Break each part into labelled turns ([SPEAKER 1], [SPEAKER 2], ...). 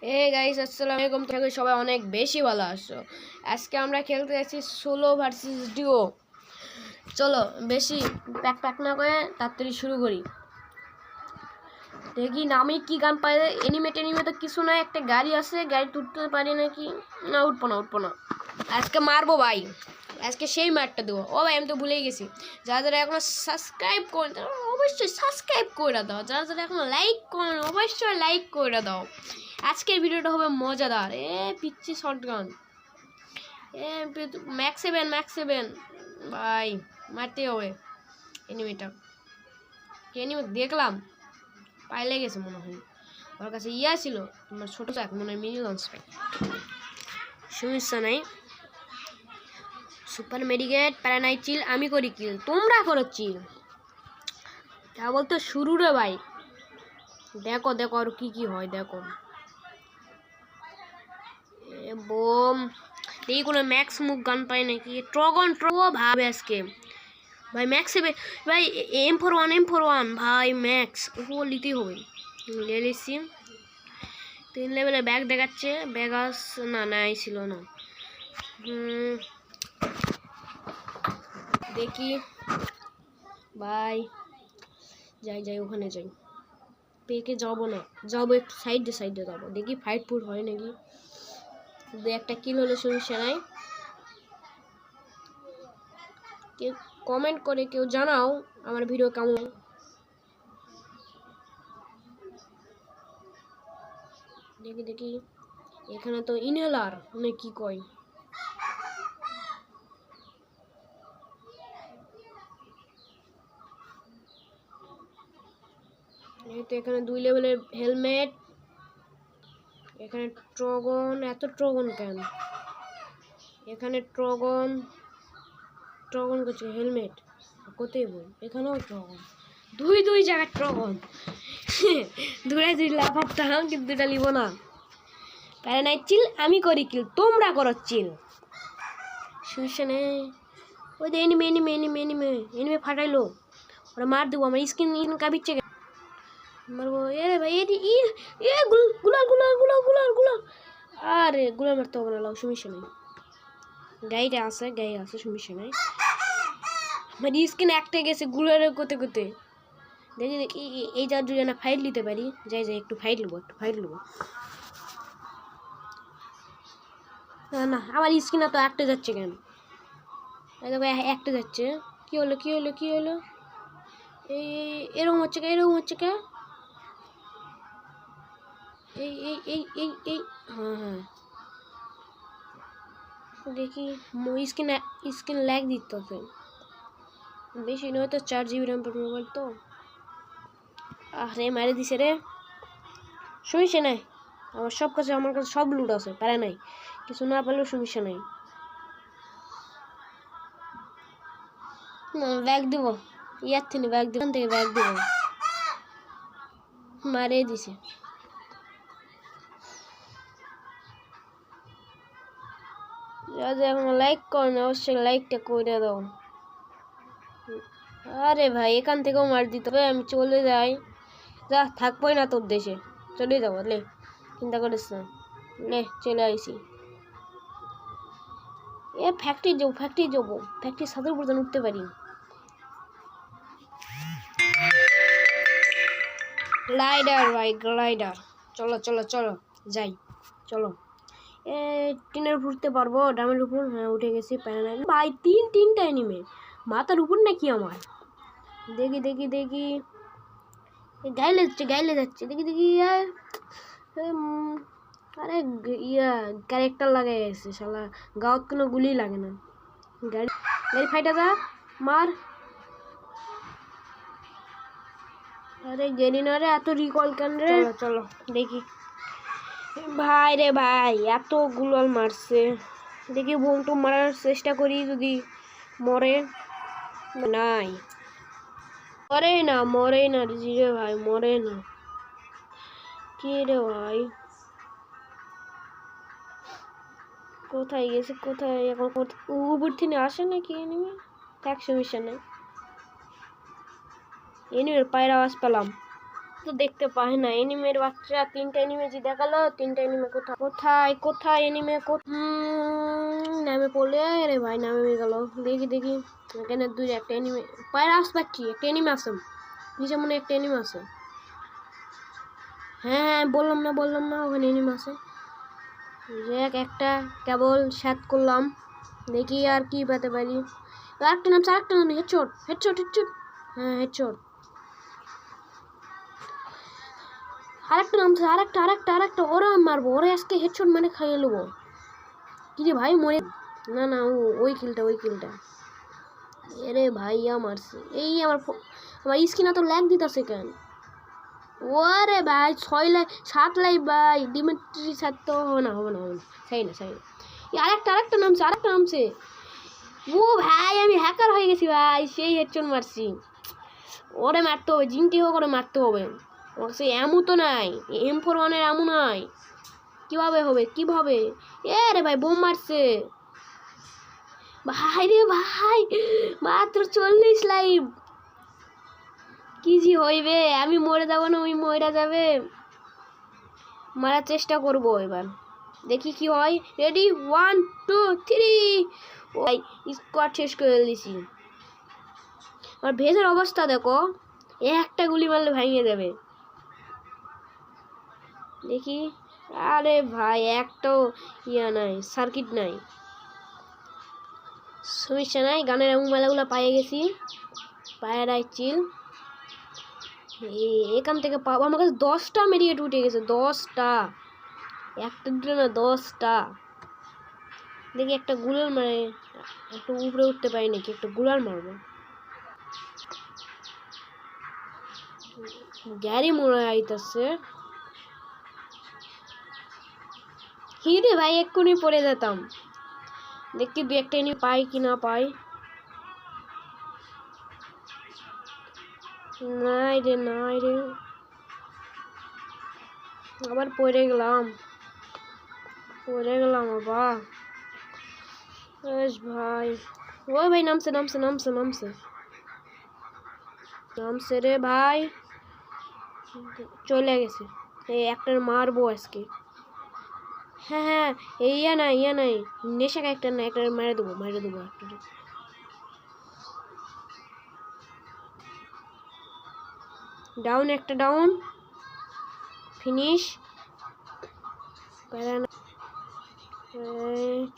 [SPEAKER 1] Guys আসসালামু আলাইকুম। থেকে সবাই অনেক বেশি ভালো আছো। আজকে আমরা খেলতে যাচ্ছি সোলো ভার্সেস ডিও। চলো বেশি প্যাক প্যাক না করে তাড়াতাড়ি শুরু করি। দেখি না আমি কি গান পাই। এনিমে তো কিছু না, একটা গাড়ি আছে, গাড়ি উঠতে পারি নাকি না, উঠবো না। আজকে মারবো ভাই, আজকে সেই মারটা দেবো। ও ভাই আমি তো ভুলেই গেছি, যারা যারা এখনো সাবস্ক্রাইব করে অবশ্যই সাবস্ক্রাইব করে দাও, যারা যারা এখনো লাইক করে অবশ্যই লাইক করে দাও। আজকের ভিডিওটা হবে মজাদার। পিচ্ছি শটগান, ম্যাক্স সেভেন ভাই, মারতে হবে এনিমিটা। এনিমি দেখলাম পাইলে গেছে মনে হয়, ওর কাছে ইয়া ছিল তোমার ছোট চাক মনে হয়, মিনি লঞ্চ প্যাক। সমস্যা নাই, সুপার মেডিকেট প্যারানাই চিল। আমি করি কিল, তোমরা করো চিল। তা বলতে শুরু রে ভাই। দেখো দেখো আর কি কি হয় দেখো। বোম দেখি কোনো ম্যাক্স মুখ গান পাই নাকি। ট্রগন ভাবে আজকে ভাই ম্যাক্স ভাই। M41 ভাই ম্যাক্স ও নিতেই হবে। লেলিসি 3 লেভেলের ব্যাগ দেখাচ্ছে। ব্যাগ না নাই ছিল না। দেখি ভাই, যাই ওখানে যাই। পেকে যাবো না, যাবো একটু সাইডে যাবো। দেখি ফাইট ফুট হয় নাকি। দু একটা কিল হলে সমস্যা নাই। কেউ কমেন্ট করে কেউ জানাও আমার ভিডিও কেমন। দেখি এখানে তো ইনহেলার মানে কি কয়। এই তো এখানে 2 লেভেলের হেলমেট। এখানে ট্রগন, এত ট্রগন কেন এখানে? ট্রগন করছে হেলমেট কোথায় বল। এখানেও ট্রগন, দুই জায়গায় ট্রগন। দুই লাফাতাম কিন্তু দুটা লিব না। প্যারানাই চিল, আমি করি কিল, তোমরা করো চিল। সমস্যা নেই। ওই যে এনিমে ফাটাইলো, ওরা মার দেবো। আমার স্কিন কাঁপিচ্ছে মারবো। এ ভাই গুলাল। আরে গুলাল মারতে হবে না, সমস্যা নেই। গাড়ি আছে সমস্যা নাই। আমার স্কিন একটা গেছে গুলারে কোতে দেখি এই যার যদি না ফাইট নিতে পারি। যাই একটু ফাইট নেবো না আমার স্কিন তো একটা যাচ্ছে কেন? একটা যাচ্ছে। কি হলো এরকম হচ্ছে কে? এই হ্যাঁ দেখি স্কিন ল্যাগ দিতেছে বেশি নয় তো। 4 GB র্যাম মোবাইল তো। আরে মারে দিছে রে, সমস্যা নাই। আমার কাছে সব লুট আছে, পারে নাই কিছু না পারলেও সমস্যা নাই। ব্যাগ দিব ইয়ার থেকে, ব্যাগ দিব মারে দিছে। যাদের এখন লাইক করেন অবশ্যই লাইকটা করে দাও। আরে ভাই এখান থেকেও মার দিতে হবে, আমি চলে যাই। যা থাকবোই না তোর দেশে, চলে যাবো। লে চিন্তা করিস না, লে চলে আইসি। ফ্যাক্টরি যাবো। ফ্যাক্টরির ছাদের উপর উঠতে পারি। গ্লাইডার ভাই গ্লাইডার, চলো যাই চলো। টিনের উপর উঠতে পারবো, ডামের উপর। হ্যাঁ উঠে গেছি। প্যারানাই ভাই তিনটা এনিমে মাথার উপর নাকি আমার। দেখি গাইলে যাচ্ছে দেখি আরে ক্যারেক্টার লাগাই গেছে শালা, গাঁত কোনো গুলি লাগে না। গাড়ি ফাইটা যা মার। আরে গেলি না রে, এত রিকল কেন রে? চলো দেখি ভাই রে ভাই, এত গুলাল মারছে। দেখি বোমটো মারার চেষ্টা করি, যদি মরে নাই। মরে না রে ভাই, মরে না। কি রে ভাই কোথায় গেছে? এখন উপর থেকে আসে নাকি এনিমে? থাক সমস্যা নেই। এনিমের পায়ের আওয়াজ পেলাম। তো দেখতে পায় না। এনিমের বাচ্চা 3টা এনিমে যে দেখালো, 3টা এনিমে কোথায় কোথায় কোথায় এনিমে নামে পড়লে রে ভাই, নামে গেল। দেখি দেখি এখানে একটা এনিমে পায়ের আস পাচ্ছি, একটা এনিমে আছে নিচে, মনে একটা এনিমে আছে। হ্যাঁ হ্যাঁ, বললাম না ওখানে এনিমে আছে। একটা কেবল স্যাট করলাম, দেখি আর কি পেতে পারি। আরেকটা নাম হেডশট। হ্যাঁ হেডশট। আরেকটা নামছে, আরেকটা ওরা মারবো, ওরা আজকে হেডশট মানে খাইয়ে নেবো। কি রে ভাই মরে না ওই কিলটা এরে ভাইয়া মারছে। এই আমার স্ক্রিনে তো ল্যাগ দিতেছে কেন? ওরে ভাই 7 লাইভ ভাই, ডিমেট্রি সাত তো হবে না। সেই না আরেকটা নামছে। ও ভাই আমি হ্যাকার হয়ে গেছি ভাই, সেই হেডশট মারছি। ওরে মারতে হবে, জিনটি হোক ওরে মারতে হবে। আমার কাছে এমন তো নাই, M41-এর এমন নাই। কিভাবে এ রে ভাই বোম মারছে ভাই রে ভাই, মাত্র 40 লাইভ। কি জি হইবে, আমি মরে যাবো না ওই মরে যাবে। মারার চেষ্টা করব এবার, দেখি কি হয়। রেডি 1 2 3। ওই স্কোয়াড শেষ করে দিয়েছি। আর ভেজের অবস্থা দেখো, একটা গুলি মারলে ভেঙে যাবে। দেখি, আরে ভাই একটাও নাই, সার্কিট নাই। সমস্যা নাই, গানের এমন মেলাগুলো পাইয়ে গেছি। পায়ের চিল এখান থেকে পাবো। আমার কাছে 10টা মেরিয়েট উঠে গেছে, 10টা, একটা দুটো না 10টা। দেখি একটা গুলার মারে, একটু উপরে উঠতে পারি নাকি, একটা গুলার মারবো। গ্যারি মোড়ে আইতাছে। হিরে ভাই এক্ষুনি পড়ে যেতাম। দেখি 2-একটা এনে পাই কি না পাই। নাই রে আবার পড়ে গেলাম আবার। বেশ ভাই, ওই ভাই নামছে রে ভাই, চলে গেছে। এই একটা মারবো আজকে। হ্যাঁ ইয়া নাই নেশা একটা না, একটা মেরে দেবো একটা। একটা ডাউন ফিনিশ।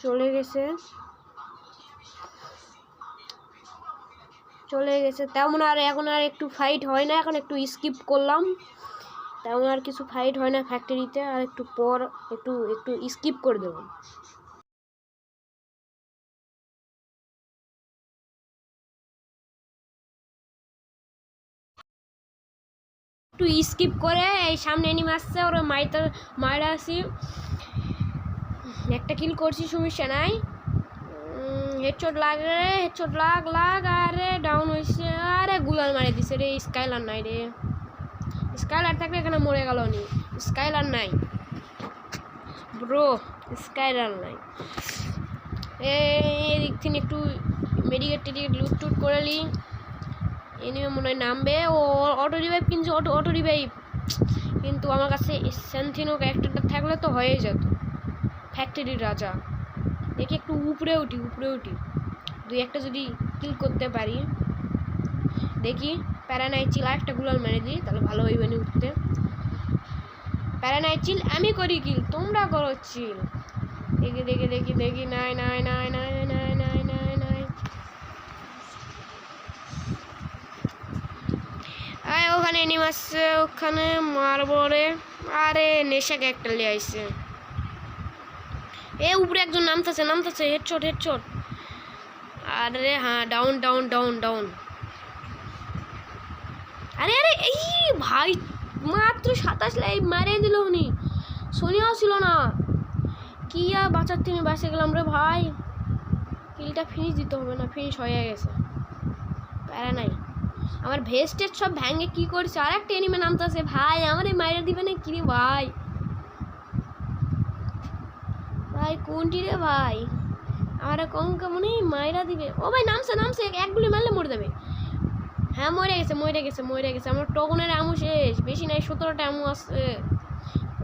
[SPEAKER 1] চলে গেছে তেমন আর এখন আর একটু ফাইট হয় না, এখন একটু স্কিপ করলাম। তেমন আর কিছু ফাইট হয় না ফ্যাক্টরিতে, আর একটু পর একটু স্কিপ করে দেব। একটু স্কিপ করে এই সামনে এনিমি আসছে, ওরা মাইরা আসি। একটা কিল করছি, সমস্যা নাই। হেডশট লাগ আরে ডাউন হয়েছে। আরে গুলাল মারে দিছে রে। স্কাইলার নাই রে, স্কাইলার থাকলে এখানে মরে গেল নি। স্কাইলার নাই ব্রো, স্কাইলার নাই। এদিক থেকে একটু মেডিকেট লুট করে নি। এনিমে মনে হয় নামবে। ও অটো রিভাইভ কিনছে, অটো রিভাইভ। কিন্তু আমার কাছে সেন্থিনো ক্যারেক্টারটা থাকলে তো হয়ে যেত ফ্যাক্টরির রাজা। দেখি একটু উপরে উঠি 2-একটা যদি কিল করতে পারি। দেখি প্যারানাইট চিল আর একটা গুলাল মেরে দিই, তাহলে ভালো হইবে না উঠতে। প্যারানাইট চিল আমি করি কিল, তোমরা করো চিল। দেখি নাই ওখানে এনিমি আসছে, ওখানে মারবো রে। আরে নেশাকে একটা লিয়ে আইছে। উপরে একজন নামতেছে। হেডশট। আরে হ্যাঁ, ডাউন। আরে এই ভাই মাত্র 27 লাইভ মারিয়ে দিল উনি, সোনিয়াও ছিল না। কি আর বাঁচার থেকে বেঁচে গেলাম রে ভাই। কিলটা ফিনিশ দিতে হবে না, ফিনিশ হয়ে গেছে, প্যারা নাই। আমার ভেস্টের সব ভ্যাঙ্গে কি করছে। আর একটা এনিমে নামতেছে ভাই, আমার এই মাইরা দিবে না কি রে ভাই কোনটি রে ভাই, আমার কম কেমন মাইরা দিবে। ও ভাই নামছে, এক গুলি মারলে মরে যাবে। হ্যাঁ মরে গেছে। আমার টগনের আমু শেষ, বেশি নাই, 17টা আমু আছে।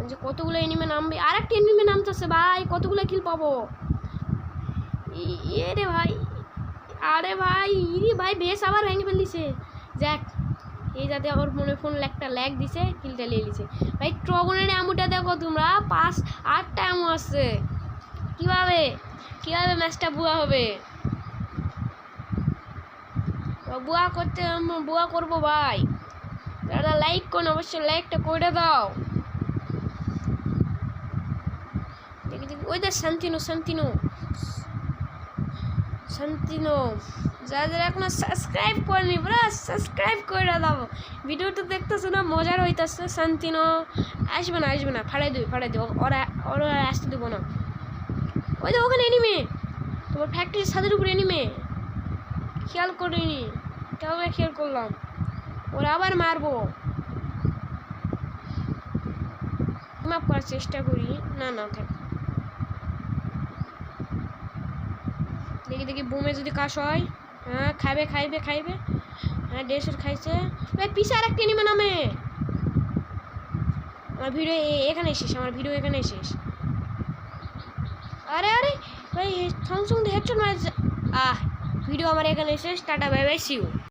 [SPEAKER 1] যে কতগুলো এনিমে নামবে, আর একটা এনিমে নামতেছে ভাই, কতগুলো কিল পাবো? রে ভাই, আরে ভাই ইরি ভাই বেশ আবার ভেঙে ফেলিছে। যাক, এই যাতে ওর মনে ফোন একটা ল্যাগ দিছে, কিলটা নিয়ে নিছে। ভাই ট্রগনের আমুটা দেখো তোমরা, 8টা আমু আছে। কিভাবে ম্যাচটা বুয়া হবে? বুয়া করবো ভাই। দাদা লাইক করুন, অবশ্যই লাইকটা করে দাও। দেখি ওই দেখ শান্তিনো যারা এখনো সাবস্ক্রাইব করেনি পুরো সাবস্ক্রাইব করে দাও। ভিডিওটা দেখতেছো না, মজার হইতেছে। শান্তিনো আসবে না, ফাড়াই দিই। ওরা আসতে দেবো না। ওই তো ওখানে এনিমে, তোমার ফ্যাক্টরির ছাদের উপরে এনিমে, খেয়াল করিনি, তবে খেয়াল করলাম। ওরা আবার মারবো, মাপ করার চেষ্টা করি। না থাক, দেখি বুমে যদি কাজ হয়। হ্যাঁ খাইবে। হ্যাঁ 150 খাইছে। ভাই পিছে আর একটা এনিমে নামে। আমার ভিডিও এখানে শেষ। আরে ভাই সঙ্গে হেডশট মারছে। ভিডিও আমার এখানে শেষ। Tata bye bye, see you.